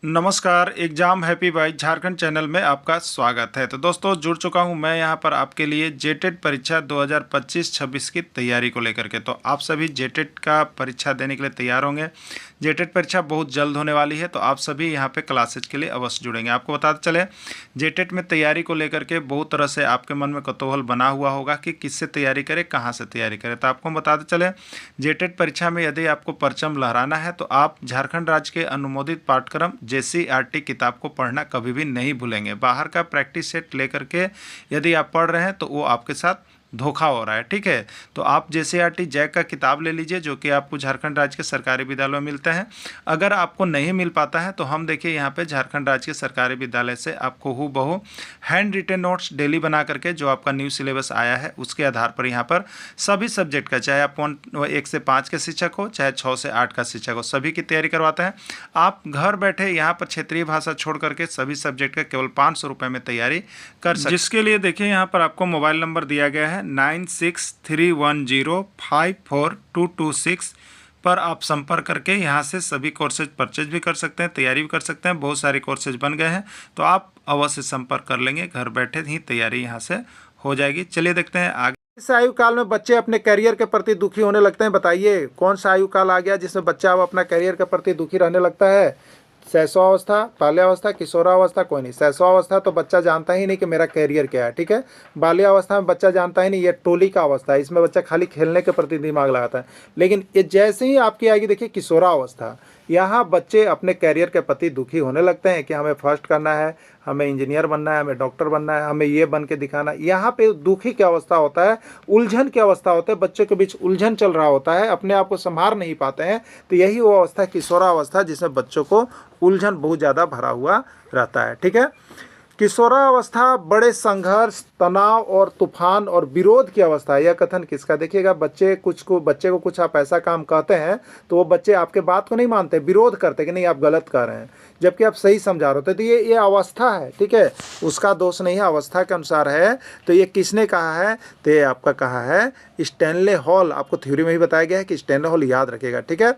नमस्कार, exam happy by Jharkhand channel में आपका स्वागत है। तो दोस्तों जुड़ चुका हूं मैं यहां पर आपके लिए जेटेट परीक्षा 2025-26 की तैयारी को लेकर के। तो आप सभी जेटेट का परीक्षा देने के लिए तैयार होंगे। जेटेट परीक्षा बहुत जल्द होने वाली है, तो आप सभी यहां पे क्लासेज के लिए अवश्य जुड़ेंगे। आपको बताते चले, जेटेट में तैयारी को लेकर के बहुत तरह से आपके मन में कौतूहल बना हुआ होगा कि किससे तैयारी करें, कहाँ से तैयारी करें। तो आपको बताते चले, जेटेट परीक्षा में यदि आपको परचम लहराना है तो आप झारखंड राज्य के अनुमोदित पाठ्यक्रम JCERT किताब को पढ़ना कभी भी नहीं भूलेंगे। बाहर का प्रैक्टिस सेट लेकर के यदि आप पढ़ रहे हैं तो वो आपके साथ धोखा हो रहा है, ठीक है। तो आप JCERT जैक का किताब ले लीजिए, जो कि आपको झारखंड राज्य के सरकारी विद्यालयों में मिलते हैं। अगर आपको नहीं मिल पाता है तो हम देखिए यहाँ पे झारखंड राज्य के सरकारी विद्यालय से आपको हूबहू हैंड रिटेन नोट्स डेली बना करके, जो आपका न्यू सिलेबस आया है उसके आधार पर यहाँ पर सभी सब्जेक्ट का, चाहे आप 1 से 5 के शिक्षक हो, चाहे 6 से 8 का शिक्षक हो, सभी की तैयारी करवाते हैं। आप घर बैठे यहाँ पर क्षेत्रीय भाषा छोड़ करके सभी सब्जेक्ट का केवल 500 रुपये में तैयारी कर सकते हैं। जिसके लिए देखिए यहाँ पर आपको मोबाइल नंबर दिया गया है 9631054226 पर आप संपर्क करके यहाँ से सभी कोर्सेज परचेज भी कर सकते हैं, तैयारी भी कर सकते हैं। बहुत सारे कोर्सेज बन गए हैं, तो आप अवश्य संपर्क कर लेंगे। घर बैठे ही तैयारी यहाँ से हो जाएगी। चलिए देखते हैं आगे। इस आयु काल में बच्चे अपने करियर के प्रति दुखी होने लगते हैं। बताइए कौन सा आयु काल आ गया जिसमें बच्चा अब अपना करियर के प्रति दुखी रहने लगता है? शैशवावस्था, बाल्यावस्था, किशोरावस्था? कोई नहीं। शैशवावस्था तो बच्चा जानता ही नहीं कि मेरा करियर क्या है, ठीक है। बाल्यावस्था में बच्चा जानता ही नहीं, ये टोली का अवस्था है, इसमें बच्चा खाली खेलने के प्रति दिमाग लगाता है। लेकिन ये जैसे ही आपकी आएगी, देखिए किशोरावस्था, यहाँ बच्चे अपने करियर के प्रति दुखी होने लगते हैं कि हमें फर्स्ट करना है, हमें इंजीनियर बनना है, हमें डॉक्टर बनना है, हमें ये बन के दिखाना है। यहाँ पे दुखी की अवस्था होता है, उलझन की अवस्था होता है, बच्चों के बीच उलझन चल रहा होता है, अपने आप को संभाल नहीं पाते हैं। तो यही वो अवस्था किशोरावस्था जिसमें बच्चों को उलझन बहुत ज़्यादा भरा हुआ रहता है, ठीक है। किशोरावस्था बड़े संघर्ष, तनाव और तूफान और विरोध की अवस्था है। यह कथन किसका? देखिएगा, बच्चे को कुछ आप ऐसा काम कहते हैं तो वो बच्चे आपके बात को नहीं मानते, विरोध करते कि नहीं आप गलत कर रहे हैं, जबकि आप सही समझा रहे होते। तो ये अवस्था है, ठीक है, उसका दोष नहीं है, अवस्था के अनुसार है। तो ये किसने कहा है? तो ये आपका कहा है स्टैनले हॉल। आपको थ्योरी में ही बताया गया है कि स्टैनले हॉल, याद रखिएगा, ठीक है।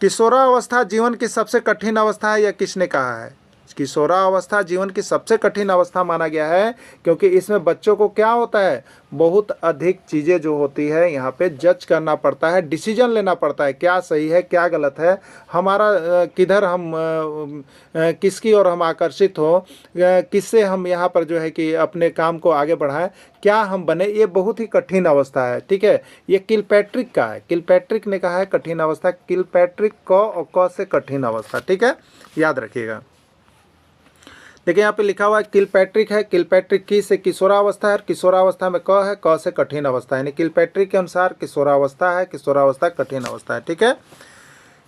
किशोरावस्था जीवन की सबसे कठिन अवस्था है, यह किसने कहा है? किशोरावस्था जीवन की सबसे कठिन अवस्था माना गया है, क्योंकि इसमें बच्चों को क्या होता है, बहुत अधिक चीज़ें जो होती है यहाँ पे जज करना पड़ता है, डिसीजन लेना पड़ता है, क्या सही है क्या गलत है, हमारा किधर हम किसकी ओर हम आकर्षित हो, किससे हम यहाँ पर जो है कि अपने काम को आगे बढ़ाएं, क्या हम बने। ये बहुत ही कठिन अवस्था है, ठीक है। ये किलपैट्रिक का है, किलपैट्रिक ने कहा है कठिन अवस्था। किलपैट्रिक क से कठिन अवस्था, ठीक है, याद रखिएगा। देखिए यहाँ पे लिखा हुआ है किलपैट्रिक है, किलपैट्रिक की से किशोरावस्था है, और किशोरावस्था में क है, क से कठिन अवस्था है। यानी किलपैट्रिक के अनुसार किशोरावस्था है, किशोरावस्था कठिन अवस्था है, ठीक है।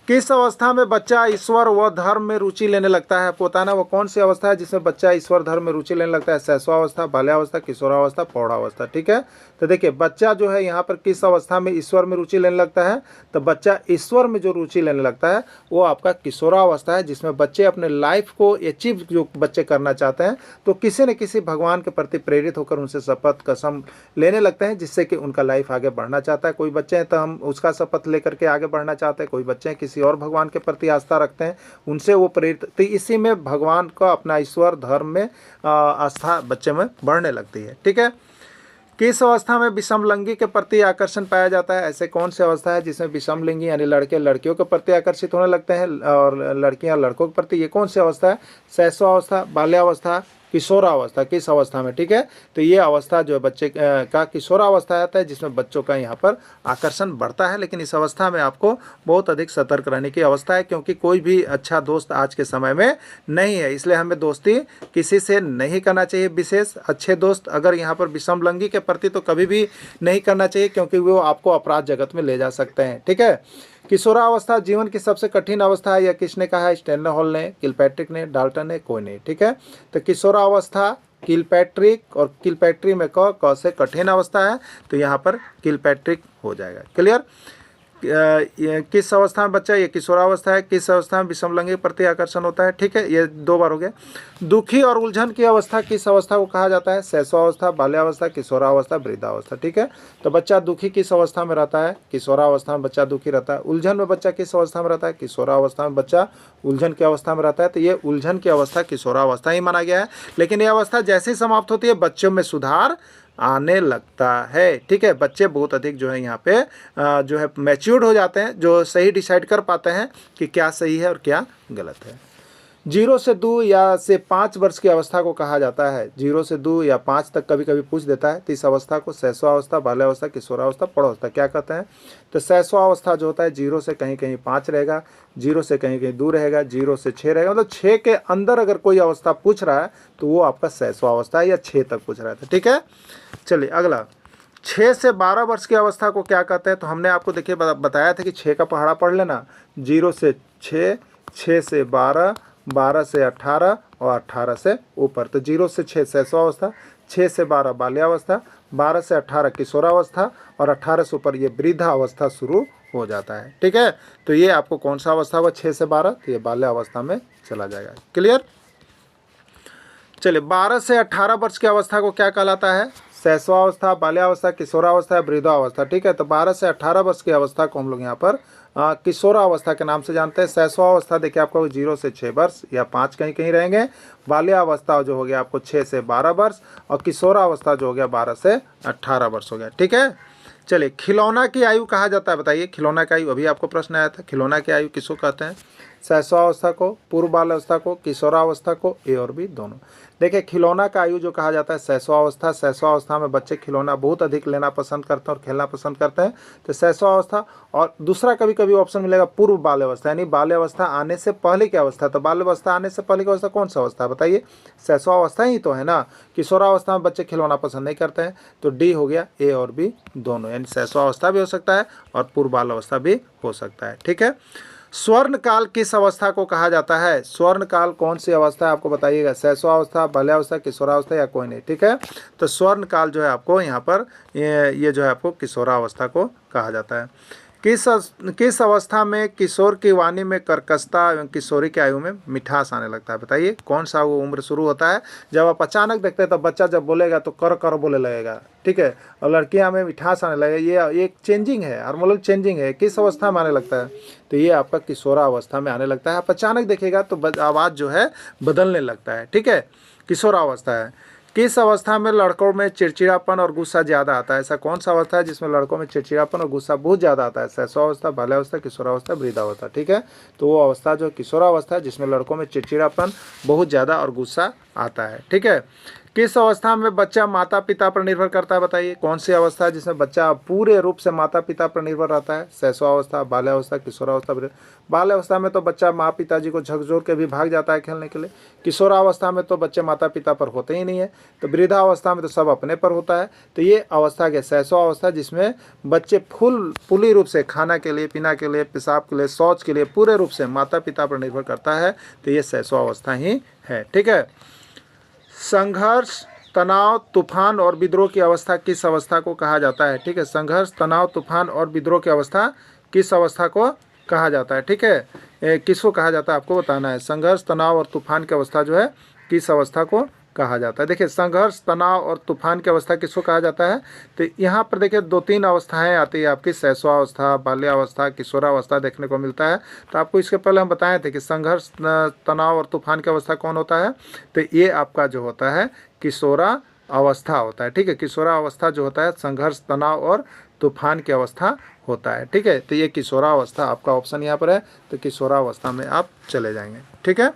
किस अवस्था में बच्चा ईश्वर व धर्म में रुचि लेने लगता है? आपको बताना वो कौन सी अवस्था है जिसमें बच्चा ईश्वर धर्म में रुचि लेने लगता है? शैशवावस्था, बाल्यावस्था, किशोरावस्था, प्रौढ़ावस्था, ठीक है। तो देखिए बच्चा जो है यहाँ पर किस अवस्था में ईश्वर में रुचि लेने लगता है? तो बच्चा ईश्वर में जो रुचि लेने लगता है वो आपका किशोरावस्था है, जिसमें बच्चे अपने लाइफ को अचीव जो बच्चे करना चाहते हैं तो किसी न किसी भगवान के प्रति प्रेरित होकर उनसे शपथ कसम लेने लगते हैं, जिससे कि उनका लाइफ आगे बढ़ना चाहता है। कोई बच्चे हैं तो हम उसका शपथ लेकर के आगे बढ़ना चाहते हैं, कोई बच्चे हैं किसी और भगवान के प्रति आस्था रखते हैं, उनसे वो प्रेरित। तो इसी में भगवान का अपना ईश्वर धर्म में आस्था बच्चे में बढ़ने लगती है, ठीक है। किस अवस्था में विषमलिंगी के प्रति आकर्षण पाया जाता है? ऐसे कौन सी अवस्था है जिसमें विषमलिंगी यानी लड़के लड़कियों के प्रति आकर्षित होने लगते हैं और लड़कियां लड़कों के प्रति? ये कौन सी अवस्था है? शैशवावस्था, बाल्यावस्था, किशोरावस्था, किस अवस्था में, ठीक है। तो ये अवस्था जो है बच्चे का किशोरावस्था आता है, जिसमें बच्चों का यहाँ पर आकर्षण बढ़ता है। लेकिन इस अवस्था में आपको बहुत अधिक सतर्क रहने की अवस्था है, क्योंकि कोई भी अच्छा दोस्त आज के समय में नहीं है, इसलिए हमें दोस्ती किसी से नहीं करना चाहिए। विशेष अच्छे दोस्त अगर यहाँ पर विषमलिंगी के प्रति तो कभी भी नहीं करना चाहिए, क्योंकि वो आपको अपराध जगत में ले जा सकते हैं, ठीक है। किशोरावस्था जीवन की सबसे कठिन अवस्था है, यह किसने कहा है? स्टैनले हॉल ने, किलपैट्रिक ने, डाल्टन ने, कोई नहीं, ठीक है। तो किशोरावस्था किलपैट्रिक, और किलपैट्रिक में क से कठिन अवस्था है, तो यहाँ पर किलपैट्रिक हो जाएगा, क्लियर। ये किस अवस्था में बच्चा, ये किशोरावस्था है, किस अवस्था में विषमलिंगी के प्रति आकर्षण होता है, ठीक है, ये 2 बार हो गया। दुखी और उलझन की अवस्था किस अवस्था को कहा जाता है, शैशवावस्था, बाल्यावस्था, किशोरावस्था, वृद्धावस्था, ठीक है। तो बच्चा दुखी किस अवस्था में रहता है, किशोरावस्था में बच्चा दुखी रहता है। उलझन में बच्चा किस अवस्था में रहता है, किशोरावस्था में बच्चा उलझन की अवस्था में रहता है। तो ये उलझन की अवस्था किशोरावस्था ही माना गया है। लेकिन ये अवस्था जैसे ही समाप्त होती है बच्चों में सुधार आने लगता है, ठीक है। बच्चे बहुत अधिक जो है यहाँ पे जो है मैच्योर्ड हो जाते हैं, जो सही डिसाइड कर पाते हैं कि क्या सही है और क्या गलत है। 0 से 2 या से 5 वर्ष की अवस्था को कहा जाता है। 0 से 2 या 5 तक कभी कभी पूछ देता है। तो इस अवस्था को शैशवावस्था, बाल्यावस्था, किशोरावस्था, प्रौढ़ावस्था क्या कहते हैं। तो शैशवावस्था जो होता है 0 से कहीं कहीं 5 रहेगा, 0 से कहीं कहीं 2 रहेगा, 0 से 6 रहेगा। मतलब 6 के अंदर अगर कोई अवस्था पूछ रहा है तो वो आपका शैशवावस्था है, या 6 तक पूछ रहा था, ठीक है। चलिए अगला, 6 से 12 वर्ष की अवस्था को क्या कहते हैं। तो हमने आपको देखिए बताया था कि 6 का पहाड़ा पढ़ लेना, 0 से 6, 6 से 12, 12 से 18 और 18 से ऊपर। तो 0 से 6 शैशवावस्था, 6 से 12 बाल्यावस्था, 12 से 18 किशोरावस्था और 18 से ऊपर ये वृद्धावस्था शुरू हो जाता है, ठीक है। तो ये आपको कौन सा अवस्था हुआ 6 से 12, तो ये बाल्यावस्था में चला जाएगा। क्लियर। चलिए 12 से 18 वर्ष की अवस्था को क्या कहलाता है, शैशवावस्था, बाल्यावस्था, किशोरावस्था, वृद्धावस्था, ठीक है। तो 12 से 18 वर्ष की अवस्था को हम लोग यहाँ पर किशोरावस्था के नाम से जानते हैं। शैशवावस्था देखिए आपको 0 से 6 वर्ष या 5 कहीं कहीं रहेंगे। बाल्यावस्था जो हो गया आपको 6 से 12 वर्ष और किशोरावस्था जो हो गया 12 से 18 वर्ष हो गया, ठीक है। चलिए खिलौना की आयु कहा जाता है, बताइए खिलौना की आयु, अभी आपको प्रश्न आया था, खिलौना की आयु किसको कहते हैं। शैशवावस्था को, पूर्व बाल्यावस्था को, किशोरावस्था को, ए और बी दोनों। देखिए खिलौना का आयु जो कहा जाता है शैशवावस्था। शैशवावस्था में बच्चे खिलौना बहुत अधिक लेना पसंद करते हैं और खेलना पसंद करते हैं, तो शैशवावस्था। और दूसरा कभी कभी ऑप्शन मिलेगा पूर्व बाल्यावस्था, यानी बाल्यावस्था आने से पहले की अवस्था। तो बाल्यावस्था आने से पहले की अवस्था कौन सा अवस्था है बताइए, शैशवावस्था ही तो है ना। किशोरावस्था में बच्चे खिलौना पसंद नहीं करते हैं, तो डी हो गया, ए और बी दोनों, यानी शैशवावस्था भी हो सकता है और पूर्व बाल्यावस्था भी हो सकता है, ठीक है। स्वर्ण काल किस अवस्था को कहा जाता है, स्वर्ण काल कौन सी अवस्था है आपको बताइएगा, शैशवावस्था, बाल्यावस्था, किशोरावस्था या कोई नहीं, ठीक है। तो स्वर्ण काल जो है आपको यहाँ पर ये जो है आपको किशोरावस्था को कहा जाता है। किस अवस्था में किशोर की वाणी में कर्कशता एवं किशोरी की आयु में मिठास आने लगता है, बताइए कौन सा वो उम्र शुरू होता है। जब आप अचानक देखते हैं तो बच्चा जब बोलेगा तो कर कर बोले लगेगा, ठीक है, और लड़कियां में मिठास आने लगेगा। ये एक चेंजिंग है, हार्मोनल चेंजिंग है। किस अवस्था में आने लगता है, तो ये आपका किशोरावस्था में आने लगता है। आप अचानक देखेगा तो आवाज़ जो है बदलने लगता है, ठीक है, किशोरावस्था है। किस अवस्था में लड़कों में चिड़चिड़ापन और गुस्सा ज़्यादा आता है, ऐसा कौन सा अवस्था है जिसमें लड़कों में चिड़चिड़ापन और गुस्सा बहुत ज़्यादा आता है, शैशवावस्था, बाल्यावस्था, किशोरावस्था, वृद्धावस्था, ठीक है। तो वो अवस्था जो किशोरावस्था है जिसमें लड़कों में चिड़चिड़ापन बहुत ज़्यादा और गुस्सा आता है, ठीक है। किस अवस्था में बच्चा माता पिता पर निर्भर करता है, बताइए कौन सी अवस्था है जिसमें बच्चा पूरे रूप से माता पिता पर निर्भर रहता है, शैशवावस्था, बाल्यावस्था, किशोरावस्था, बाल्यावस्था में तो बच्चा माँ पिताजी को झकझोर के भी भाग जाता है खेलने के लिए। किशोरावस्था में तो बच्चे माता पिता पर होते ही नहीं है। तो वृद्धावस्था में तो सब अपने पर होता है। तो ये अवस्था के शैशवावस्था जिसमें बच्चे पूरी रूप से खाना के लिए, पीना के लिए, पेशाब के लिए, शौच के लिए पूरे रूप से माता पिता पर निर्भर करता है, तो ये शैशवावस्था ही है, ठीक है। संघर्ष, तनाव, तूफान और विद्रोह की अवस्था किस अवस्था को कहा जाता है, ठीक है। संघर्ष, तनाव, तूफान और विद्रोह की अवस्था किस अवस्था को कहा जाता है, ठीक है। किसको कहा जाता है आपको बताना है। संघर्ष, तनाव और तूफान की अवस्था जो है किस अवस्था को कहा जाता है। देखिए संघर्ष, तनाव और तूफान की अवस्था किसको कहा जाता है, तो यहाँ पर देखिए 2-3 अवस्थाएं आती है आपकी, शैशवावस्था, बाल्यावस्था, किशोरावस्था देखने को मिलता है। तो आपको इसके पहले हम बताए थे कि संघर्ष, तनाव और तूफान की अवस्था कौन होता है, तो ये आपका जो होता है किशोरा अवस्था होता है, ठीक है। किशोरा अवस्था जो होता है संघर्ष, तनाव और तूफान की अवस्था होता है, ठीक है। तो ये किशोरावस्था आपका ऑप्शन यहाँ पर है, तो किशोरावस्था में आप चले जाएंगे, ठीक है।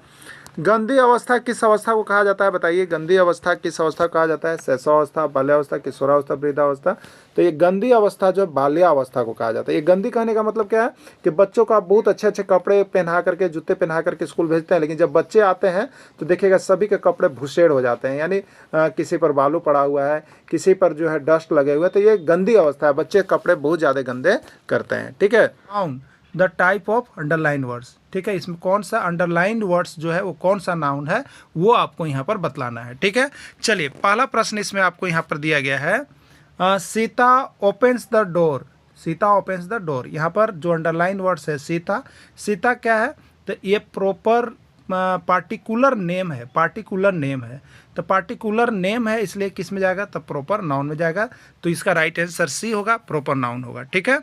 गंदी अवस्था किस अवस्था को कहा जाता है, बताइए गंदी अवस्था किस अवस्था को कहा जाता है, शैशवावस्था, बाल्यावस्था, किशोरावस्था, वृद्धावस्था। तो ये गंदी अवस्था जो बाल्यावस्था को कहा जाता है। ये गंदी कहने का मतलब क्या है कि बच्चों को आप बहुत अच्छे अच्छे कपड़े पहना करके, जूते पहना करके स्कूल भेजते हैं, लेकिन जब बच्चे आते हैं तो देखिएगा सभी के कपड़े भूसेड़ हो जाते हैं, यानी किसी पर बालू पड़ा हुआ है, किसी पर जो है डस्ट लगे हुए हैं। तो ये गंदी अवस्था है, बच्चे कपड़े बहुत ज़्यादा गंदे करते हैं, ठीक है। The type of underline words, ठीक है। इसमें कौन सा अंडरलाइन वर्ड्स जो है वो कौन सा नाउन है वो आपको यहाँ पर बतलाना है, ठीक है। चलिए पहला प्रश्न इसमें आपको यहाँ पर दिया गया है, Sita opens the door Sita opens the door. यहाँ पर जो अंडरलाइन वर्ड्स है सीता, सीता क्या है, तो ये प्रॉपर पार्टिकुलर नेम है, पार्टिकुलर नेम है, तो पार्टिकुलर नेम है इसलिए किस में जाएगा, तो प्रॉपर नाउन में जाएगा। तो इसका राइट आंसर सी होगा, प्रॉपर नाउन होगा। ठीक है,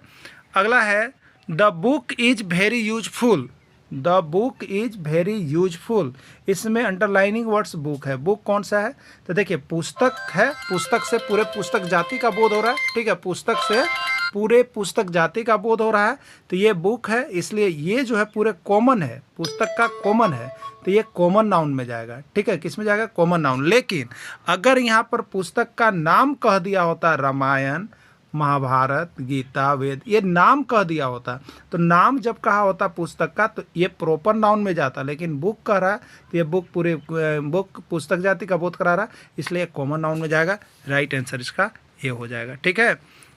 अगला है the book is very useful. The book is very useful, इसमें अंडरलाइनिंग वर्ड्स बुक है। बुक कौन सा है, तो देखिए पुस्तक है, पुस्तक से पूरे पुस्तक जाति का बोध हो रहा है। ठीक है, पुस्तक से पूरे पुस्तक जाति का बोध हो रहा है, तो ये बुक है, इसलिए ये जो है पूरे कॉमन है, पुस्तक का कॉमन है, तो ये कॉमन नाउन में जाएगा। ठीक है, किस में जाएगा, कॉमन नाउन। लेकिन अगर यहाँ पर पुस्तक का नाम कह दिया होता रामायण, महाभारत, गीता, वेद, ये नाम कह दिया होता, तो नाम जब कहा होता पुस्तक का तो ये प्रॉपर नाउन में जाता। लेकिन बुक कह रहा है तो ये बुक पूरे बुक पुस्तक जाति का बोध करा रहा है, इसलिए कॉमन नाउन में जाएगा। राइट आंसर इसका ये हो जाएगा। ठीक है,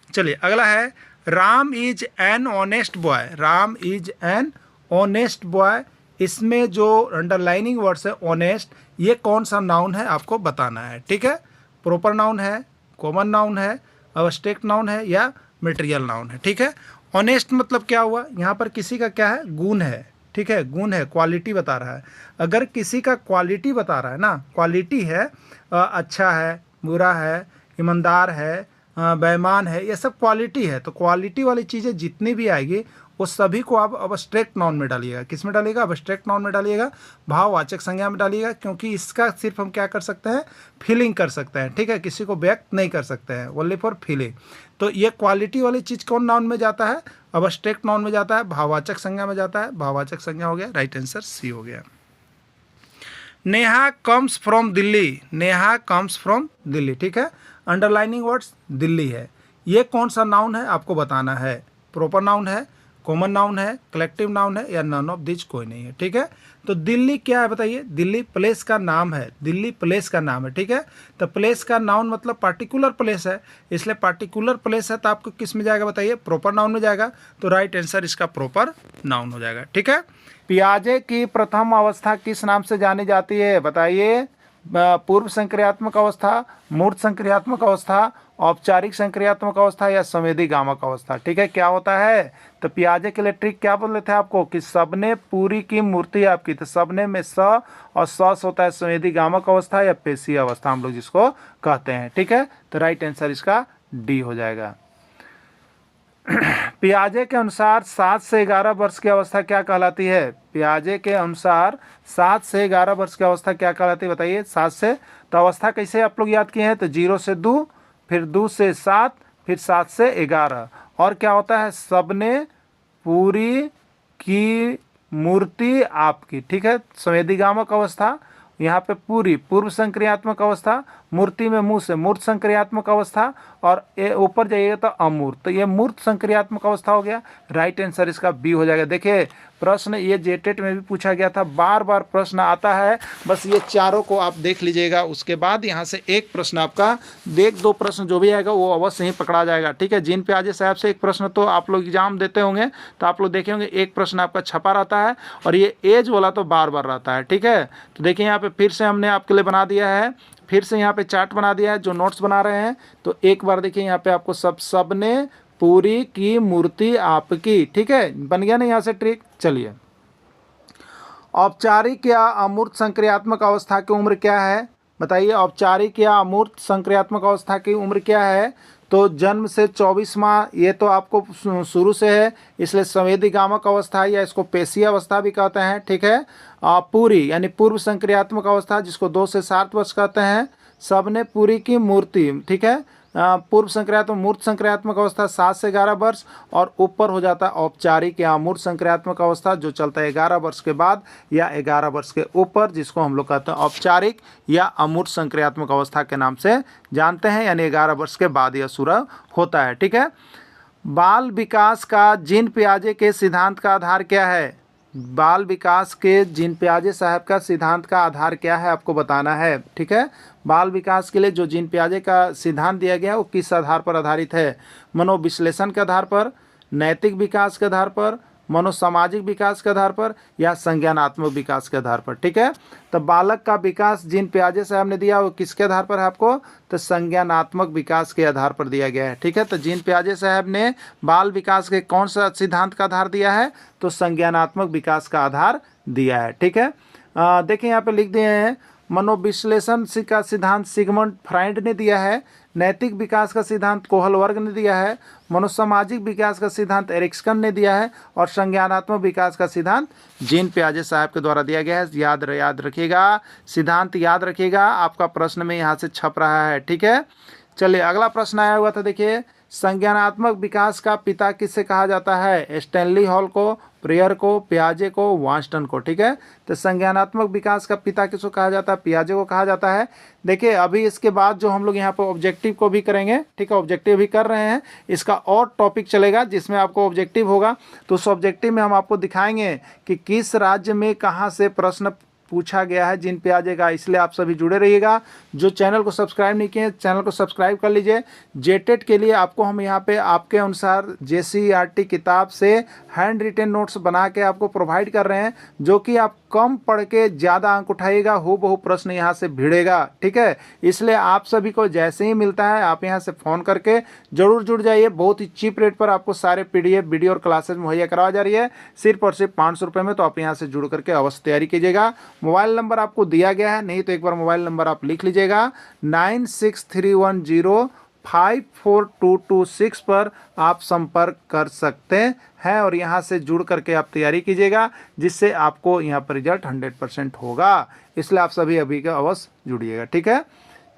चलिए अगला है Ram is an honest boy. Ram is an honest boy, इसमें जो अंडरलाइनिंग वर्ड्स है ऑनेस्ट, ये कौन सा नाउन है आपको बताना है। ठीक है, प्रॉपर नाउन है, कॉमन नाउन है, अब्स्ट्रैक्ट नाउन है या मटेरियल नाउन है। ठीक है, ऑनेस्ट मतलब क्या हुआ, यहाँ पर किसी का क्या है, गुण है। ठीक है, गुण है, क्वालिटी बता रहा है। अगर किसी का क्वालिटी बता रहा है ना, क्वालिटी है, अच्छा है, बुरा है, ईमानदार है, बेईमान है, ये सब क्वालिटी है। तो क्वालिटी वाली चीज़ें जितनी भी आएगी वो सभी को आप अब्स्ट्रैक्ट नाउन में डालिएगा। किस में डालिएगा, अब्स्ट्रैक्ट नाउन में डालिएगा, भाववाचक संज्ञा में डालिएगा, क्योंकि इसका सिर्फ हम क्या कर सकते हैं, फीलिंग कर सकते हैं। ठीक है, किसी को व्यक्त नहीं कर सकते हैं, ओनली फॉर फीलिंग। तो ये क्वालिटी वाली चीज़ कौन नाउन में जाता है, अब्स्ट्रैक्ट नाउन में जाता है, भाववाचक संज्ञा में जाता है, भाववाचक संज्ञा हो गया। राइट आंसर सी हो गया। Neha comes from Delhi. Neha comes from Delhi. ठीक है, अंडरलाइनिंग वर्ड्स दिल्ली है, ये कौन सा नाउन है आपको बताना है। प्रॉपर नाउन है, कॉमन नाउन है, कलेक्टिव नाउन है या नन ऑफ दिस कोई नहीं है। ठीक है, तो दिल्ली क्या है बताइए, दिल्ली प्लेस का नाम है, दिल्ली प्लेस का नाम है। ठीक है, तो प्लेस का नाउन मतलब पार्टिकुलर प्लेस है, इसलिए पार्टिकुलर प्लेस है तो आपको किस में जाएगा बताइए, प्रॉपर नाउन में जाएगा। तो राइट आंसर इसका प्रॉपर नाउन हो जाएगा। ठीक है, पियाजे की प्रथम अवस्था किस नाम से जानी जाती है बताइए, पूर्व संक्रियात्मक अवस्था, मूर्त संक्रियात्मक अवस्था, औपचारिक संक्रियात्मक अवस्था या संवेदी गामक अवस्था। ठीक है, क्या होता है, तो पियाजे के लिए ट्रिक क्या बोल रहे थे आपको कि सबने पूरी की मूर्ति आपकी, तो सबने में स और स होता है संवेदी गामक अवस्था या पेशीय अवस्था हम लोग जिसको कहते हैं। ठीक है, तो राइट आंसर इसका डी हो जाएगा। पियाजे के अनुसार 7 से 11 वर्ष की अवस्था क्या कहलाती है। पियाजे के अनुसार 7 से 11 वर्ष की अवस्था क्या कहलाती है बताइए। 7 से, तो अवस्था कैसे आप लोग याद किए हैं, तो 0 से 2, फिर 2 से 7, फिर 7 से 11, और क्या होता है, सबने पूरी की मूर्ति आपकी। ठीक है, संवेदीगामक अवस्था, यहाँ पे पूरी पूर्व संक्रियात्मक अवस्था, मूर्ति में मुंह से मूर्त संक्रियात्मक अवस्था, और ऊपर जाइएगा तो अमूर्त, तो ये मूर्त संक्रियात्मक अवस्था हो गया। राइट आंसर इसका बी हो जाएगा। देखिए प्रश्न ये जेटेट में भी पूछा गया था, बार बार प्रश्न आता है, बस ये चारों को आप देख लीजिएगा, उसके बाद यहाँ से एक प्रश्न आपका, एक दो प्रश्न जो भी आएगा वो अवश्य ही पकड़ा जाएगा। ठीक है, जिन पियाजे साहब से एक प्रश्न तो आप लोग एग्जाम देते होंगे तो आप लोग देखे होंगे एक प्रश्न आपका छपा रहता है, और ये एज वाला तो बार बार रहता है। ठीक है, तो देखिए यहाँ पे फिर से हमने आपके लिए बना दिया है, फिर से यहाँ पे चार्ट बना दिया है जो नोट्स बना रहे हैं, तो एक बार देखिए यहाँ पे आपको सबने पूरी की मूर्ति आपकी। ठीक है, बन गया ना यहाँ से ट्रिक। चलिए, औपचारिक या अमूर्त संक्रियात्मक अवस्था की उम्र क्या है बताइए। औपचारिक या अमूर्त संक्रियात्मक अवस्था की उम्र क्या है, तो जन्म से 24 माह, ये तो आपको शुरू से है, इसलिए संवेदीगामक अवस्था या इसको पेशीय अवस्था भी कहते हैं। ठीक है, पूरी यानी पूर्व संक्रियात्मक अवस्था जिसको 2 से 7 वर्ष कहते हैं, सबने पूरी की मूर्ति। ठीक है, पूर्व संक्रियात्मक मूर्त संक्रियात्मक अवस्था 7 से 11 वर्ष, और ऊपर हो जाता है औपचारिक या अमूर्त संक्रियात्मक अवस्था जो चलता है 11 वर्ष के बाद या 11 वर्ष के ऊपर, जिसको हम लोग कहते हैं औपचारिक या अमूर्त संक्रियात्मक अवस्था के नाम से जानते हैं, यानी 11 वर्ष के बाद यह शुरू होता है। ठीक है, बाल विकास का जीन पियाजे के सिद्धांत का आधार क्या है। बाल विकास के जीन पियाजे साहब का सिद्धांत का आधार क्या है आपको बताना है। ठीक है, बाल विकास के लिए जो जीन पियाजे का सिद्धांत दिया गया है वो किस आधार पर आधारित है, मनोविश्लेषण के आधार पर, नैतिक विकास के आधार पर, मनोसामाजिक विकास के आधार पर या संज्ञानात्मक विकास के आधार पर। ठीक है, तो बालक का विकास जीन पियाजे साहब ने दिया वो किसके आधार पर है आपको, तो संज्ञानात्मक विकास के आधार पर दिया गया है। ठीक है, तो जीन पियाजे साहब ने बाल विकास के कौन सा सिद्धांत का आधार दिया है, तो संज्ञानात्मक विकास का आधार दिया है। ठीक है, देखिए यहाँ पे लिख दिए हैं, मनोविश्लेषण का सिद्धांत सिगमंड फ्राइड ने दिया है, नैतिक विकास का सिद्धांत कोहलवर्ग ने दिया है, मनोसामाजिक विकास का सिद्धांत एरिक्सन ने दिया है, और संज्ञानात्मक विकास का सिद्धांत जीन पियाजे साहब के द्वारा दिया गया है। याद रखिएगा, सिद्धांत याद रखिएगा, आपका प्रश्न में यहाँ से छप रहा है। ठीक है, चलिए अगला प्रश्न आया हुआ था, देखिए संज्ञानात्मक विकास का पिता किससे कहा जाता है, स्टैनली हॉल को, प्रेयर को, पियाजे को, वांस्टन को। ठीक है, तो संज्ञानात्मक विकास का पिता किसको कहा जाता है, पियाजे को कहा जाता है। देखिए अभी इसके बाद जो हम लोग यहाँ पर ऑब्जेक्टिव को भी करेंगे, ठीक है, ऑब्जेक्टिव भी कर रहे हैं, इसका और टॉपिक चलेगा जिसमें आपको ऑब्जेक्टिव होगा, तो उस ऑब्जेक्टिव में हम आपको दिखाएंगे कि किस राज्य में कहाँ से प्रश्न पूछा गया है जीन पियाजे का। इसलिए आप सभी जुड़े रहिएगा। जो चैनल को सब्सक्राइब नहीं किए, चैनल को सब्सक्राइब कर लीजिए। जेटेट के लिए आपको हम यहाँ पे आपके अनुसार JCERT किताब से हैंड रिटेन नोट्स बना के आपको प्रोवाइड कर रहे हैं, जो कि आप कम पढ़ के ज़्यादा अंक उठाइएगा, हूबहू प्रश्न यहाँ से भिड़ेगा। ठीक है, इसलिए आप सभी को जैसे ही मिलता है आप यहाँ से फ़ोन करके ज़रूर जुड़ जाइए। बहुत ही चीप रेट पर आपको सारे PDF वीडियो और क्लासेज मुहैया करवा जा रही है, सिर्फ और सिर्फ 500 रुपये में। तो आप यहाँ से जुड़ करके अवश्य तैयारी कीजिएगा। मोबाइल नंबर आपको दिया गया है, नहीं तो एक बार मोबाइल नंबर आप लिख लीजिएगा, 9631054226 पर आप संपर्क कर सकते हैं, और यहाँ से जुड़ करके आप तैयारी कीजिएगा, जिससे आपको यहाँ पर रिजल्ट 100% होगा। इसलिए आप सभी अभी का अवश्य जुड़िएगा। ठीक है,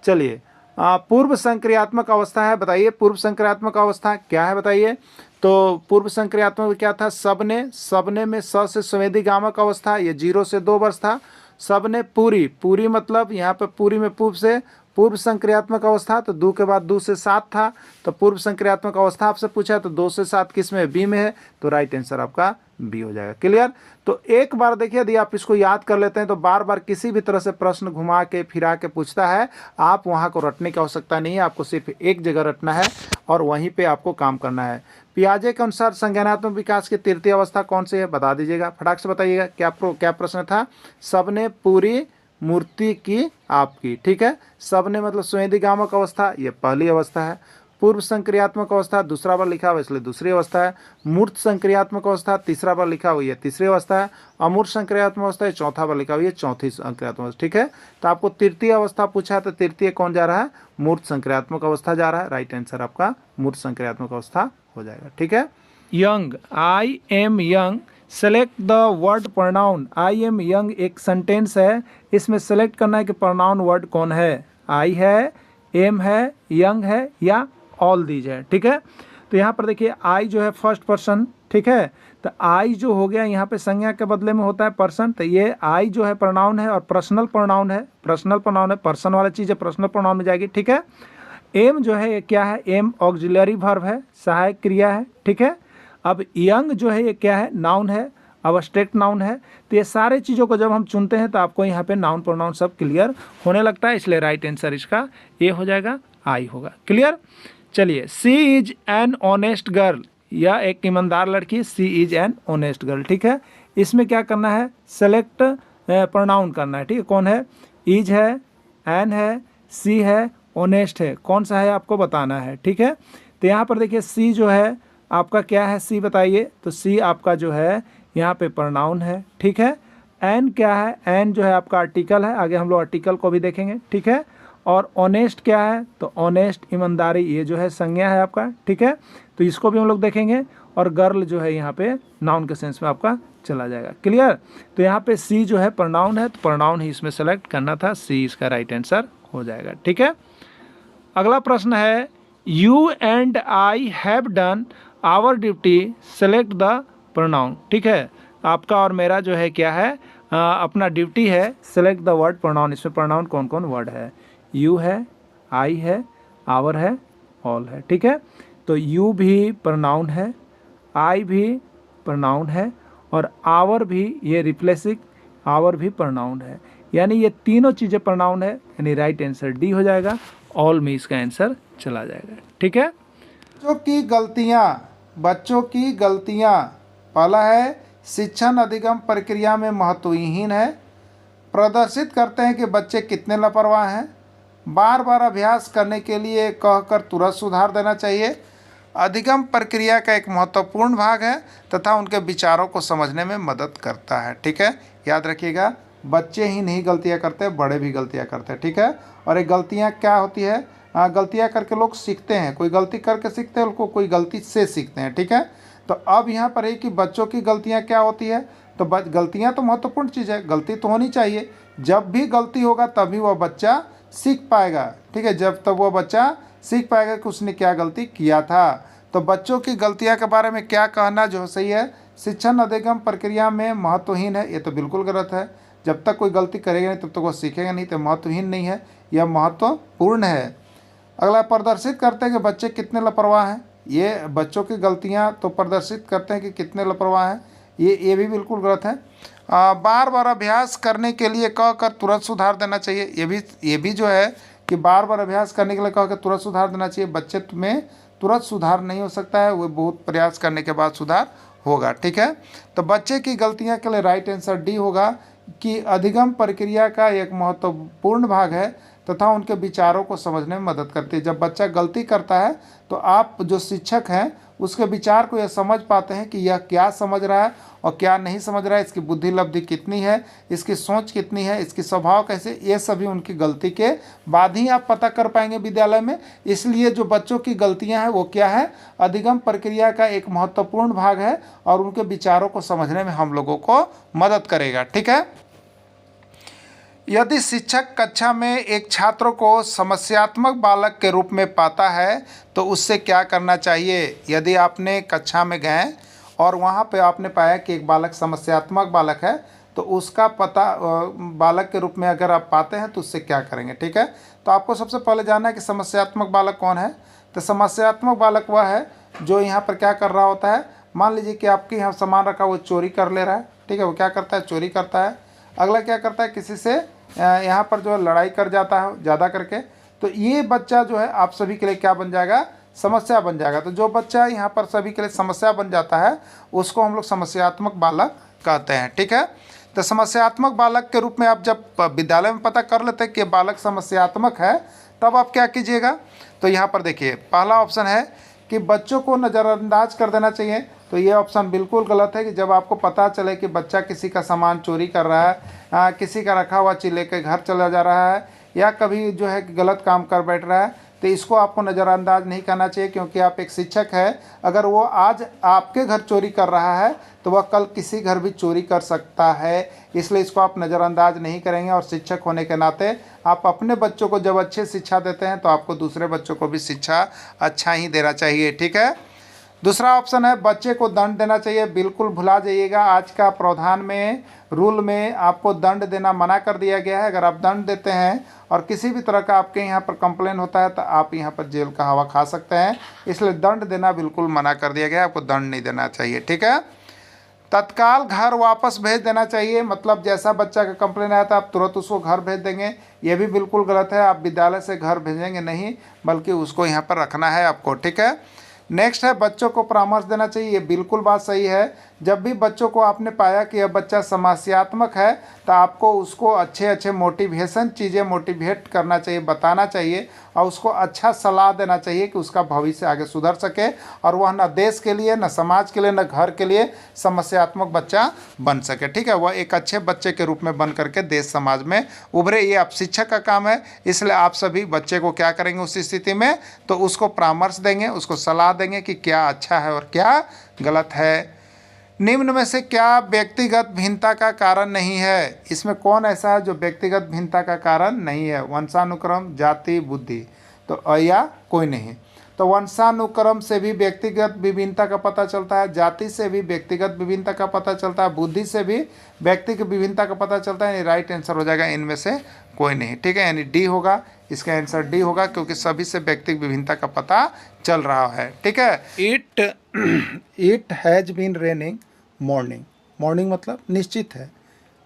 चलिए पूर्व संक्रियात्मक अवस्था है, बताइए पूर्व संक्रियात्मक अवस्था क्या है, बताइए। तो पूर्व संक्रियात्मक क्या था, सबने में स से संवेदीगामक अवस्था, ये 0 से 2 वर्ष था। सबने पूरी मतलब यहाँ पे पूरी में पूर्व से पूर्व संक्रियात्मक अवस्था, तो 2 के बाद 2 से 7 था, तो पूर्व संक्रियात्मक अवस्था आपसे पूछा, तो 2 से 7 किस में, बी में है, तो राइट आंसर आपका बी हो जाएगा। क्लियर। तो एक बार देखिए, यदि आप इसको याद कर लेते हैं तो बार बार किसी भी तरह से प्रश्न घुमा के फिरा के पूछता है, आप वहाँ को रटने की आवश्यकता नहीं है, आपको सिर्फ एक जगह रटना है और वहीं पे आपको काम करना है। पियाजे के अनुसार संज्ञानात्मक विकास की तृतीय अवस्था कौन सी है, बता दीजिएगा, फटाक से बताइएगा। क्या प्रश्न था, सबने पूरी मूर्ति की आपकी। ठीक है, सबने मतलब संवेदीगामक अवस्था, ये पहली अवस्था है। पूर्व संक्रियात्मक अवस्था दूसरा बार लिखा हुआ, इसलिए दूसरी अवस्था है। मूर्त संक्रियात्मक अवस्था तीसरा बार लिखा हुआ, ये तीसरी अवस्था है। अमूर्त संक्रियात्मक अवस्था चौथा बार लिखा हुआ, ये चौथी संक्रियात्मक अवस्था। ठीक है, तो आपको तृतीय अवस्था पूछा है, तो तृतीय कौन जा रहा है, मूर्त संक्रियात्मक अवस्था जा रहा है। राइट आंसर आपका मूर्त संक्रियात्मक अवस्था हो जाएगा। ठीक है, young, I am young, select the word pronoun. I am young एक सेंटेंस है, इसमें सेलेक्ट करना है कि प्रोनाउन वर्ड कौन है, आई है, एम है, यंग है, या ऑल दीज है। ठीक है, तो यहाँ पर देखिए आई जो है फर्स्ट पर्सन। ठीक है, तो आई जो हो गया यहाँ पे संज्ञा के बदले में होता है पर्सन, तो ये आई जो है प्रोनाउन है और पर्सनल प्रोनाउन है। पर्सनल प्रोनाउन है, पर्सन वाला चीज़ है, पर्सनल प्रोनाउन में जाएगी। ठीक है, एम जो है ये क्या है, एम ऑक्सिलरी वर्ब है, सहायक क्रिया है। ठीक है, अब यंग जो है ये क्या है, नाउन है, अब्स्ट्रैक्ट नाउन है। तो ये सारे चीज़ों को जब हम चुनते हैं तो आपको यहाँ पे नाउन प्रोनाउन सब क्लियर होने लगता है, इसलिए राइट आंसर इसका ए हो जाएगा, आई होगा। क्लियर। चलिए, सी इज एन ऑनेस्ट गर्ल, या एक ईमानदार लड़की, सी इज एन ऑनेस्ट गर्ल। ठीक है, इसमें क्या करना है, सेलेक्ट प्रोनाउन करना है। ठीक है, कौन है, इज है, एन है, सी है, ऑनेस्ट है, कौन सा है आपको बताना है। ठीक है, तो यहाँ पर देखिए सी जो है आपका क्या है, सी बताइए। तो सी आपका जो है यहाँ पे प्रोनाउन है। ठीक है, एन क्या है, एन जो है आपका आर्टिकल है, आगे हम लोग आर्टिकल को भी देखेंगे। ठीक है, और ऑनेस्ट क्या है, तो ऑनेस्ट ईमानदारी, ये जो है संज्ञा है आपका। ठीक है, तो इसको भी हम लोग देखेंगे। और गर्ल जो है यहाँ पे नाउन के सेंस में आपका चला जाएगा। क्लियर। तो यहाँ पे सी जो है प्रोनाउन है, तो प्रोनाउन ही इसमें सेलेक्ट करना था, सी इसका राइट आंसर हो जाएगा। ठीक है, अगला प्रश्न है, you and I have done our duty, select the pronoun. ठीक है, आपका और मेरा जो है क्या है, अपना ड्यूटी है, सेलेक्ट द वर्ड प्रोनाउन। इसमें प्रोनाउन कौन कौन वर्ड है, यू है, आई है, आवर है, ऑल है। ठीक है, तो यू भी प्रोनाउन है, आई भी प्रोनाउन है, और आवर भी, ये रिप्लेसिंग आवर भी प्रोनाउन है, यानी ये तीनों चीज़ें प्रोनाउन है, यानी राइट आंसर डी हो जाएगा, ऑल में इसका आंसर चला जाएगा। ठीक है, बच्चों की गलतियाँ पहला है शिक्षण अधिगम प्रक्रिया में महत्वहीन है, प्रदर्शित करते हैं कि बच्चे कितने लापरवाह हैं, बार बार अभ्यास करने के लिए कहकर तुरंत सुधार देना चाहिए, अधिगम प्रक्रिया का एक महत्वपूर्ण भाग है तथा उनके विचारों को समझने में मदद करता है। ठीक है, याद रखिएगा, बच्चे ही नहीं गलतियां करते, बड़े भी गलतियां करते हैं। ठीक है, और ये गलतियां क्या होती है, गलतियां करके लोग सीखते हैं, कोई गलती करके सीखते हैं, उनको कोई गलती से सीखते हैं। ठीक है, तो अब यहाँ पर है कि बच्चों की गलतियाँ क्या होती है, तो गलतियाँ तो महत्वपूर्ण चीज़ है, गलती तो होनी चाहिए। जब भी गलती होगा तभी वह बच्चा सीख पाएगा। ठीक है, जब तक वह बच्चा सीख पाएगा कि उसने क्या गलती किया था। तो बच्चों की गलतियाँ के बारे में क्या कहना जो सही है, शिक्षण अधिगम प्रक्रिया में महत्वहीन है, ये तो बिल्कुल गलत है। जब तक कोई गलती करेगा नहीं तब तक वह सीखेगा नहीं, तो महत्वहीन नहीं है, यह महत्वपूर्ण है। अगला, प्रदर्शित करते हैं कि बच्चे कितने लापरवाह हैं, ये बच्चों की गलतियां तो प्रदर्शित करते हैं कि कितने लापरवाह हैं, ये भी बिल्कुल गलत है। बार बार अभ्यास करने के लिए कहकर तुरंत सुधार देना चाहिए, ये भी जो है कि बार बार अभ्यास करने के लिए कहकर तुरंत सुधार देना चाहिए। बच्चे में तुरंत सुधार नहीं हो सकता है, वो बहुत प्रयास करने के बाद सुधार होगा। ठीक है, तो बच्चे की गलतियाँ के लिए राइट आंसर डी होगा कि अधिगम प्रक्रिया का एक महत्वपूर्ण भाग है तथा उनके विचारों को समझने में मदद करती है। जब बच्चा गलती करता है तो आप जो शिक्षक हैं उसके विचार को यह समझ पाते हैं कि यह क्या समझ रहा है और क्या नहीं समझ रहा है, इसकी बुद्धि लब्धि कितनी है, इसकी सोच कितनी है, इसकी स्वभाव कैसे, ये सभी उनकी गलती के बाद ही आप पता कर पाएंगे विद्यालय में। इसलिए जो बच्चों की गलतियां हैं वो क्या है, अधिगम प्रक्रिया का एक महत्वपूर्ण भाग है और उनके विचारों को समझने में हम लोगों को मदद करेगा। ठीक है, यदि शिक्षक कक्षा में एक छात्र को समस्यात्मक बालक के रूप में पाता है तो उससे क्या करना चाहिए। यदि आपने कक्षा में गए और वहाँ पे आपने पाया कि एक बालक समस्यात्मक बालक है तो उसका पता बालक के रूप में अगर आप पाते हैं तो उससे क्या करेंगे। ठीक है, तो आपको सबसे पहले जानना है कि समस्यात्मक बालक कौन है। तो समस्यात्मक बालक वह है जो यहाँ पर क्या कर रहा होता है, मान लीजिए कि आपके यहाँ सामान रखा, वो चोरी कर ले रहा है। ठीक है, वो क्या करता है, चोरी करता है। अगला क्या करता है, किसी से यहाँ पर जो लड़ाई कर जाता है ज़्यादा करके। तो ये बच्चा जो है आप सभी के लिए क्या बन जाएगा, समस्या बन जाएगा। तो जो बच्चा यहाँ पर सभी के लिए समस्या बन जाता है उसको हम लोग समस्यात्मक बालक कहते हैं। ठीक है, तो समस्यात्मक बालक के रूप में आप जब विद्यालय में पता कर लेते हैं कि बालक समस्यात्मक है तब आप क्या कीजिएगा। तो यहाँ पर देखिए, पहला ऑप्शन है कि बच्चों को नज़रअंदाज कर देना चाहिए। तो ये ऑप्शन बिल्कुल गलत है कि जब आपको पता चले कि बच्चा किसी का सामान चोरी कर रहा है, किसी का रखा हुआ चीज़ लेकर घर चला जा रहा है या कभी जो है गलत काम कर बैठ रहा है, तो इसको आपको नज़रअंदाज नहीं करना चाहिए, क्योंकि आप एक शिक्षक हैं। अगर वो आज आपके घर चोरी कर रहा है तो वह कल किसी घर भी चोरी कर सकता है, इसलिए इसको आप नज़रअंदाज नहीं करेंगे। और शिक्षक होने के नाते आप अपने बच्चों को जब अच्छे शिक्षा देते हैं तो आपको दूसरे बच्चों को भी शिक्षा अच्छा ही देना चाहिए। ठीक है, दूसरा ऑप्शन है बच्चे को दंड देना चाहिए। बिल्कुल भुला जाइएगा, आज का प्रावधान में रूल में आपको दंड देना मना कर दिया गया है। अगर आप दंड देते हैं और किसी भी तरह का आपके यहाँ पर कंप्लेन होता है तो आप यहाँ पर जेल का हवा खा सकते हैं, इसलिए दंड देना बिल्कुल मना कर दिया गया है, आपको दंड नहीं देना चाहिए। ठीक है, तत्काल घर वापस भेज देना चाहिए, मतलब जैसा बच्चा का कंप्लेन आया था आप तुरंत उसको घर भेज देंगे, ये भी बिल्कुल गलत है। आप विद्यालय से घर भेजेंगे नहीं, बल्कि उसको यहाँ पर रखना है आपको। ठीक है, नेक्स्ट है बच्चों को परामर्श देना चाहिए। ये बिल्कुल बात सही है। जब भी बच्चों को आपने पाया कि यह बच्चा समस्यात्मक है तो आपको उसको अच्छे मोटिवेशन चीज़ें मोटिवेट करना चाहिए, बताना चाहिए और उसको अच्छा सलाह देना चाहिए कि उसका भविष्य आगे सुधर सके और वह न देश के लिए, न समाज के लिए, न घर के लिए समस्यात्मक बच्चा बन सके। ठीक है, वह एक अच्छे बच्चे के रूप में बन करके देश समाज में उभरे। ये आप शिक्षक का काम है, इसलिए आप सभी बच्चे को क्या करेंगे उस स्थिति में, तो उसको परामर्श देंगे, उसको सलाह देंगे कि क्या अच्छा है और क्या गलत है। निम्न में से क्या व्यक्तिगत भिन्नता का कारण नहीं है। इसमें कौन ऐसा है जो व्यक्तिगत भिन्नता का कारण नहीं है। वंशानुक्रम, जाति, बुद्धि, तो या कोई नहीं। तो वंशानुक्रम से भी व्यक्तिगत विभिन्नता का पता चलता है, जाति से भी व्यक्तिगत विभिन्नता का पता चलता है, बुद्धि से भी व्यक्तिगत विभिन्नता का पता चलता है। यानी राइट आंसर हो जाएगा इनमें से कोई नहीं। ठीक है, यानी डी होगा, इसका आंसर डी होगा, क्योंकि सभी से व्यक्तिगत विभिन्नता का पता चल रहा है। ठीक है, it has been raining morning. Morning मतलब निश्चित है,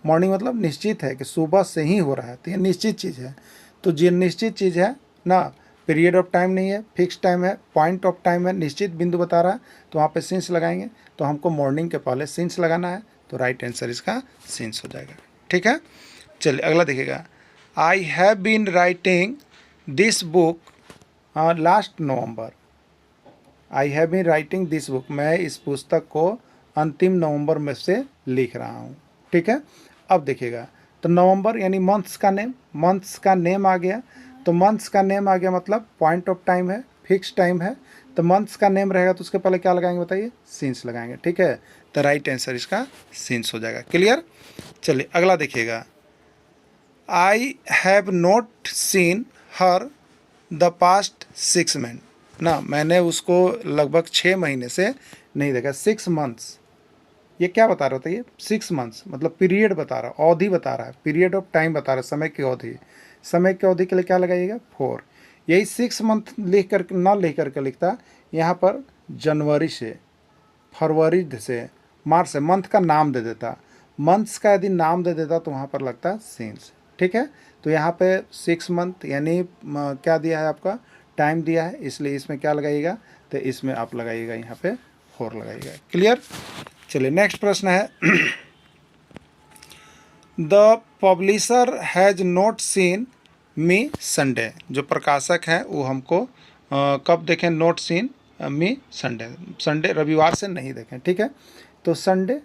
मॉर्निंग मतलब निश्चित है कि सुबह से ही हो रहा है, तो ये निश्चित चीज़ है। तो जो निश्चित चीज़ है ना, पीरियड ऑफ टाइम नहीं है, फिक्स टाइम है, पॉइंट ऑफ टाइम है, निश्चित बिंदु बता रहा है, तो वहाँ पे सिंस लगाएंगे। तो हमको मॉर्निंग के पहले सिंस लगाना है, तो राइट आंसर इसका सिंस हो जाएगा। ठीक है, चलिए अगला देखिएगा। I have been writing this book last November. I have been writing this book, मैं इस पुस्तक को अंतिम नवंबर में से लिख रहा हूँ। ठीक है, अब देखिएगा, तो नवंबर यानी मंथ्स का नेम, मंथ्स का नेम आ गया, तो मंथ्स का नेम आ गया मतलब पॉइंट ऑफ टाइम है, फिक्स टाइम है, तो मंथ्स का नेम रहेगा तो उसके पहले क्या लगाएंगे बताइए, सिंस लगाएंगे। ठीक है, तो राइट आंसर इसका सिंस हो जाएगा। क्लियर, चलिए अगला देखिएगा। I have not seen her the past 6 month ना, मैंने उसको लगभग 6 महीने से नहीं देखा। 6 मंथ्स ये क्या बता रहा था, ये 6 मंथ्स मतलब पीरियड बता रहा है, अवधि बता रहा है, पीरियड ऑफ टाइम बता रहा है, समय की अवधि। समय की अवधि के लिए क्या लगाइएगा, 4। यही 6 मंथ लिख कर ना लिख करके लिखता यहाँ पर जनवरी से, फरवरी से, मार्च से, मंथ का नाम दे देता। मंथ्स का यदि नाम दे देता तो वहाँ पर लगता सिंस। ठीक है, तो यहाँ पे 6 मंथ यानी क्या दिया है आपका, टाइम दिया है, इसलिए इसमें क्या लगाइएगा, तो इसमें आप लगाइएगा यहाँ पे 4 लगाइएगा। क्लियर, चलिए नेक्स्ट प्रश्न है। The publisher has not seen me Sunday, जो प्रकाशक है वो हमको कब देखें, not seen me Sunday, Sunday रविवार से नहीं देखें। ठीक है, तो संडे,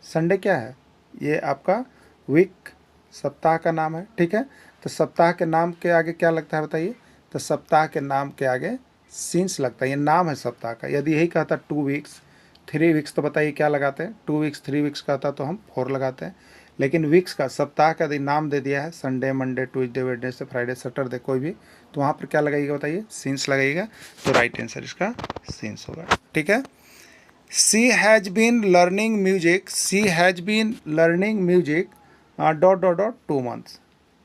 संडे क्या है, ये आपका वीक, सप्ताह का नाम है। ठीक है, तो सप्ताह के नाम के आगे क्या लगता है बताइए, तो सप्ताह के नाम के आगे सिंस लगता है, ये नाम है सप्ताह का। यदि यही कहता 2 वीक्स 3 वीक्स तो बताइए क्या लगाते हैं, 2 वीक्स 3 वीक्स कहता तो हम 4 लगाते हैं। लेकिन वीक्स का, सप्ताह का यदि नाम दे दिया है, Sunday, Monday, Tuesday, Wednesday, Friday, Saturday, कोई भी, तो वहाँ पर क्या लगाइएगा बताइए, सिंस लगाइएगा, तो राइट आंसर इसका सिंस होगा। ठीक है, she has been learning music, she has been learning music dot dot dot 2 months,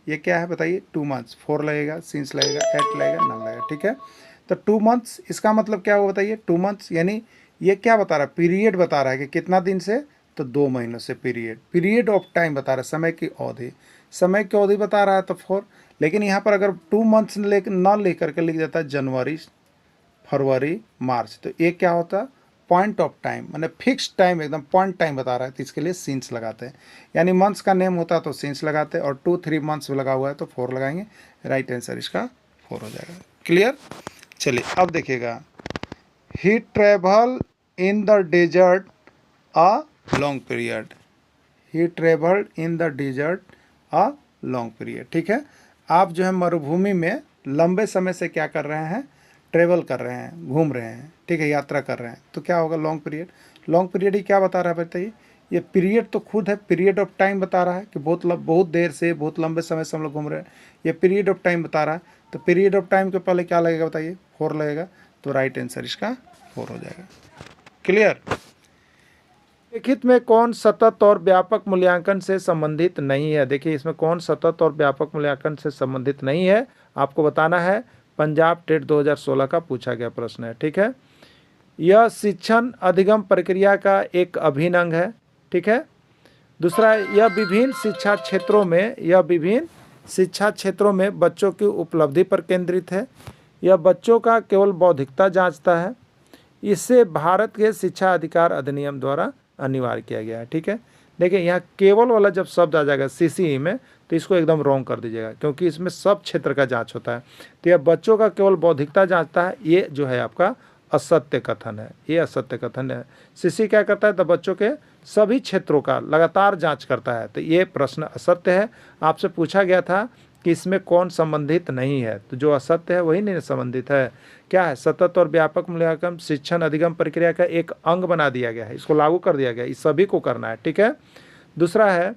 ये क्या है बताइए, 2 मंथ्स, 4 लगेगा, सिंस लगेगा, 8 लगेगा, नन लगेगा। ठीक है, तो 2 मंथ्स इसका मतलब क्या होगा बताइए, 2 मंथ्स यानी ये क्या बता रहा है, पीरियड बता रहा है कि कितना दिन से, तो 2 महीनों से पीरियड, पीरियड ऑफ टाइम बता रहा है, समय की अवधि, समय की अवधि बता रहा है तो 4। लेकिन यहाँ पर अगर 2 मंथ्स ना लिख करके लिख देता है जनवरी, फरवरी, मार्च, तो ये क्या होता, पॉइंट ऑफ टाइम, मैंने फिक्स टाइम, एकदम पॉइंट टाइम बता रहा है, तो इसके लिए सिंस लगाते हैं। यानी मंथ्स का नेम होता तो सिंस लगाते, और 2-3 मंथ्स लगा हुआ है तो 4 लगाएंगे, राइट आंसर इसका 4 हो जाएगा। क्लियर, चलिए अब देखिएगा। He travel in the desert a long period, he travelled in the desert a long period. ठीक है, आप जो है मरुभूमि में लंबे समय से क्या कर रहे हैं, ट्रेवल कर रहे हैं, घूम रहे हैं। ठीक है, यात्रा कर रहे हैं, तो क्या होगा, लॉन्ग पीरियड। लॉन्ग पीरियड ही क्या बता रहा है बताइए, ये पीरियड तो खुद है, पीरियड ऑफ टाइम बता रहा है कि बहुत देर से, बहुत लंबे समय से हम लोग घूम रहे हैं, ये पीरियड ऑफ टाइम बता रहा है। तो पीरियड ऑफ टाइम के पहले क्या लगेगा बताइए, 4 लगेगा, तो राइट आंसर इसका 4 हो जाएगा। क्लियर, लिखित में कौन सतत और व्यापक मूल्यांकन से संबंधित नहीं है, देखिए इसमें कौन सतत और व्यापक मूल्यांकन से संबंधित नहीं है, आपको बताना है। पंजाब टेट 2016 का पूछा गया प्रश्न है। ठीक है, यह शिक्षण अधिगम प्रक्रिया का एक अभिन्न अंग है। ठीक है, दूसरा, यह विभिन्न शिक्षा क्षेत्रों में, यह विभिन्न शिक्षा क्षेत्रों में बच्चों की उपलब्धि पर केंद्रित है। यह बच्चों का केवल बौद्धिकता जांचता है। इससे भारत के शिक्षा अधिकार अधिनियम द्वारा अनिवार्य किया गया है। ठीक है, देखिए यहाँ केवल वाला जब शब्द आ जाएगा सीसीई में, तो इसको एकदम रॉन्ग कर दीजिएगा, क्योंकि इसमें सब क्षेत्र का जांच होता है। तो यह बच्चों का केवल बौद्धिकता जांचता है, ये जो है आपका असत्य कथन है, ये असत्य कथन है। सीसी क्या करता है, तो बच्चों के सभी क्षेत्रों का लगातार जांच करता है, तो ये प्रश्न असत्य है। आपसे पूछा गया था कि इसमें कौन संबंधित नहीं है, तो जो असत्य है वही नहीं संबंधित है। क्या है, सतत और व्यापक मूल्यांकन शिक्षण अधिगम प्रक्रिया का एक अंग बना दिया गया है, इसको लागू कर दिया गया है, इस सभी को करना है। ठीक है, दूसरा है,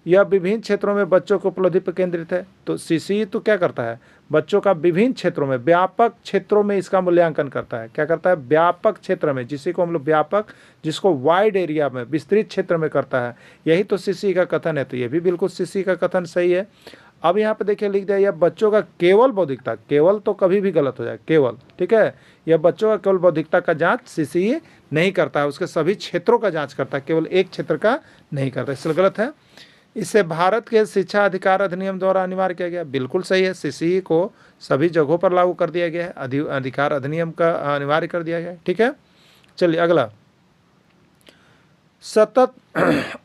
यह विभिन्न क्षेत्रों में बच्चों को उपलब्धि पर केंद्रित है। तो सीसी तो क्या करता है, बच्चों का विभिन्न क्षेत्रों में, व्यापक क्षेत्रों में इसका मूल्यांकन करता है। क्या करता है, व्यापक क्षेत्र में, जिसी को हम लोग व्यापक, जिसको वाइड एरिया में, विस्तृत क्षेत्र में करता है, यही तो सीसी का कथन है। तो ये भी बिल्कुल सीसी का कथन सही है। अब यहाँ पे देखिए लिख दिया, यह बच्चों का केवल बौद्धिकता, केवल तो कभी भी गलत हो जाए, केवल। ठीक है, यह बच्चों का केवल बौद्धिकता का जांच सीसी नहीं करता है, उसके सभी क्षेत्रों का जांच करता है, केवल एक क्षेत्र का नहीं करता, इसलिए गलत है। इसे भारत के शिक्षा अधिकार अधिनियम द्वारा अनिवार्य किया गया। बिल्कुल सही है, सीसीई को सभी जगहों पर लागू कर दिया गया है, अधिकार अधिनियम का अनिवार्य कर दिया गया है। ठीक है, चलिए अगला, सतत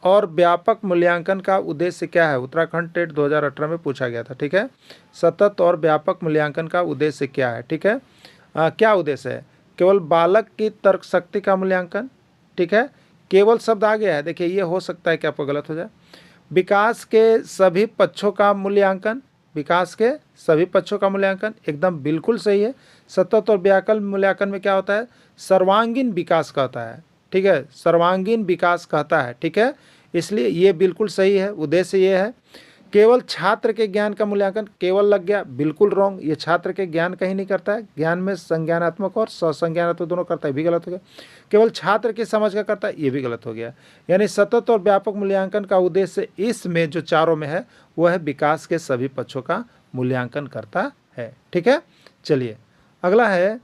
और व्यापक मूल्यांकन का उद्देश्य क्या है? उत्तराखंड टेट 2018 में पूछा गया था। ठीक है, सतत और व्यापक मूल्यांकन का उद्देश्य क्या है? ठीक है, क्या उद्देश्य है? केवल बालक की तर्क शक्ति का मूल्यांकन। ठीक है, केवल शब्द आ गया है, देखिए ये हो सकता है कि आपको गलत हो जाए। विकास के सभी पक्षों का मूल्यांकन, विकास के सभी पक्षों का मूल्यांकन एकदम बिल्कुल सही है। सतत और व्यापक मूल्यांकन में क्या होता है? सर्वांगीण विकास का होता है। ठीक है, सर्वांगीण विकास कहता है। ठीक है, इसलिए ये बिल्कुल सही है। उद्देश्य ये है। केवल छात्र के ज्ञान का मूल्यांकन, केवल लग गया, बिल्कुल रॉन्ग। ये छात्र के ज्ञान कहीं नहीं करता है, ज्ञान में संज्ञानात्मक और ससंज्ञानात्मक दोनों करता है, भी गलत हो गया। केवल छात्र की समझ का करता है, ये भी गलत हो गया। यानी सतत और व्यापक मूल्यांकन का उद्देश्य इसमें जो चारों में है वह है विकास के सभी पक्षों का मूल्यांकन करता है। ठीक है, चलिए अगला है,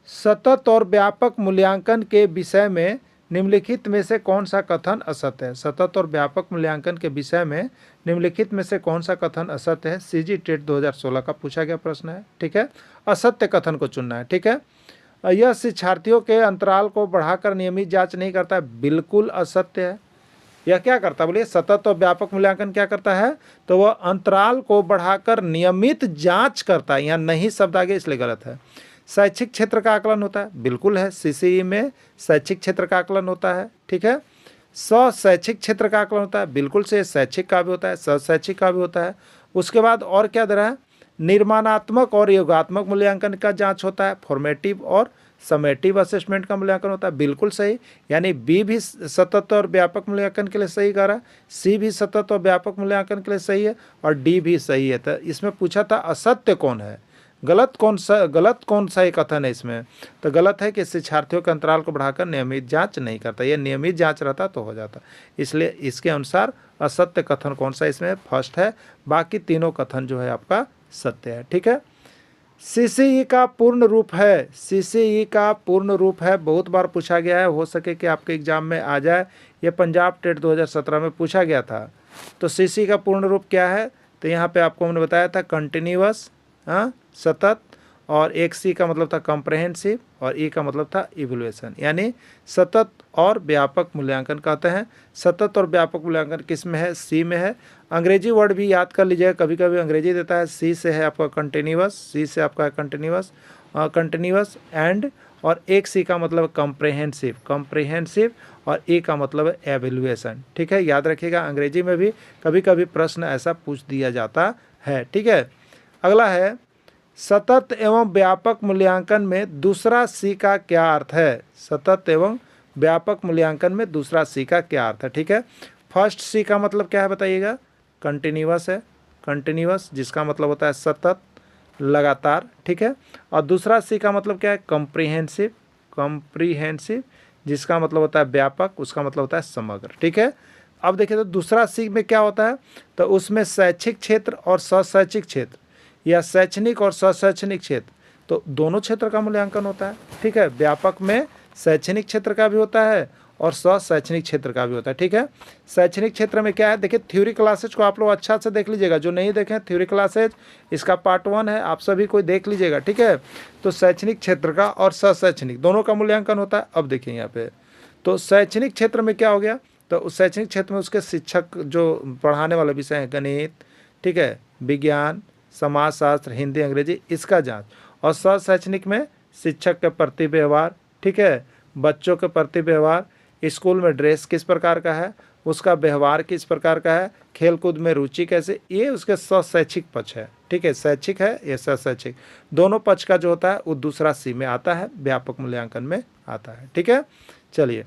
सतत और व्यापक मूल्यांकन के विषय में निम्नलिखित में से कौन सा कथन असत्य है? सतत और व्यापक मूल्यांकन के विषय में निम्नलिखित में से कौन सा कथन असत्य है? सीजी टेट 2016 का पूछा गया प्रश्न है। ठीक है, असत्य कथन को चुनना है। ठीक है, यह शिक्षार्थियों के अंतराल को बढ़ाकर नियमित जांच नहीं करता है, बिल्कुल असत्य है। यह क्या करता है बोलिए? सतत और व्यापक मूल्यांकन क्या करता है? तो वह अंतराल को बढ़ाकर नियमित जांच करता है। यहाँ नहीं शब्द आगे इसलिए गलत है। शैक्षिक क्षेत्र का आकलन होता है, बिल्कुल है, सीसीई में शैक्षिक क्षेत्र का आकलन होता है। ठीक है, शैक्षिक क्षेत्र का आकलन होता है, बिल्कुल से शैक्षिक का भी होता है, शैक्षिक का भी होता है। उसके बाद और क्या दे रहा है? निर्माणात्मक और योगात्मक मूल्यांकन का जांच होता है, फॉर्मेटिव और समेटिव असेसमेंट का मूल्यांकन होता है, बिल्कुल सही। यानी बी भी सतत और व्यापक मूल्यांकन के लिए सही कह रहा है, सी भी सतत और व्यापक मूल्यांकन के लिए सही है, और डी भी सही है। तो इसमें पूछा था असत्य कौन है, गलत कौन सा एक कथन है इसमें? तो गलत है कि शिक्षार्थियों के अंतराल को बढ़ाकर नियमित जांच नहीं करता। ये नियमित जांच रहता तो हो जाता, इसलिए इसके अनुसार असत्य कथन कौन सा इसमें? फर्स्ट है। बाकी तीनों कथन जो है आपका सत्य है। ठीक है, सीसीई का पूर्ण रूप है, सीसीई का पूर्ण रूप है, बहुत बार पूछा गया है, हो सके कि आपके एग्जाम में आ जाए। ये पंजाब टेट 2017 में पूछा गया था। तो सीसीई का पूर्ण रूप क्या है? तो यहाँ पे आपको हमने बताया था कंटिन्यूअस, सतत, और एक सी का मतलब था कॉम्प्रहेंसिव, और ई का मतलब था इवैल्यूएशन। यानी सतत और व्यापक मूल्यांकन कहते हैं। सतत और व्यापक मूल्यांकन किस में है? सी में है। अंग्रेजी वर्ड भी याद कर लीजिएगा, कभी कभी अंग्रेजी देता है। सी से है आपका कंटिन्यूअस, सी से आपका है कंटिन्यूअस एंड, और एक सी का मतलब कॉम्प्रहेंसिव, और ए का मतलब है एवैल्यूएशन। ठीक है, याद रखिएगा, अंग्रेजी में भी कभी कभी प्रश्न ऐसा पूछ दिया जाता है। ठीक है, अगला है, सतत एवं व्यापक मूल्यांकन में दूसरा सी का क्या अर्थ है? सतत एवं व्यापक मूल्यांकन में दूसरा सी का क्या अर्थ है? ठीक है, फर्स्ट सी का मतलब क्या है बताइएगा? कंटिन्यूअस है, कंटिन्यूअस जिसका मतलब होता है सतत, लगातार। ठीक है, और दूसरा सी का मतलब क्या है? कॉम्प्रीहेंसिव जिसका मतलब होता है व्यापक, उसका मतलब होता है समग्र। ठीक है, अब देखिए तो दूसरा सी में क्या होता है? तो उसमें शैक्षिक क्षेत्र और शैक्षिक क्षेत्र, या शैक्षणिक और शैक्षणिक क्षेत्र, तो दोनों क्षेत्र का मूल्यांकन होता है। ठीक है, व्यापक में शैक्षणिक क्षेत्र का भी होता है और शैक्षणिक क्षेत्र का भी होता है। ठीक है, शैक्षणिक क्षेत्र में क्या है? देखिए थ्योरी क्लासेज को आप लोग अच्छा से देख लीजिएगा, जो नहीं देखें थ्योरी क्लासेज, इसका पार्ट 1 है, आप सभी को देख लीजिएगा। ठीक है, तो शैक्षणिक क्षेत्र का और शैक्षणिक दोनों का मूल्यांकन होता है। अब देखिए यहाँ पे, तो शैक्षणिक क्षेत्र में क्या हो गया? तो उस शैक्षणिक क्षेत्र में उसके शिक्षक जो पढ़ाने वाला विषय है, गणित, ठीक है, विज्ञान, समाजशास्त्र, हिंदी, अंग्रेजी, इसका जांच। और शैक्षणिक में शिक्षक के प्रति व्यवहार, ठीक है, बच्चों के प्रति व्यवहार, स्कूल में ड्रेस किस प्रकार का है, उसका व्यवहार किस प्रकार का है, खेलकूद में रुचि कैसे, ये उसके शैक्षिक पक्ष है। ठीक है, शैक्षिक है, ये शैक्षिक, दोनों पक्ष का जो होता है वो दूसरा सी में आता है, व्यापक मूल्यांकन में आता है। ठीक है, चलिए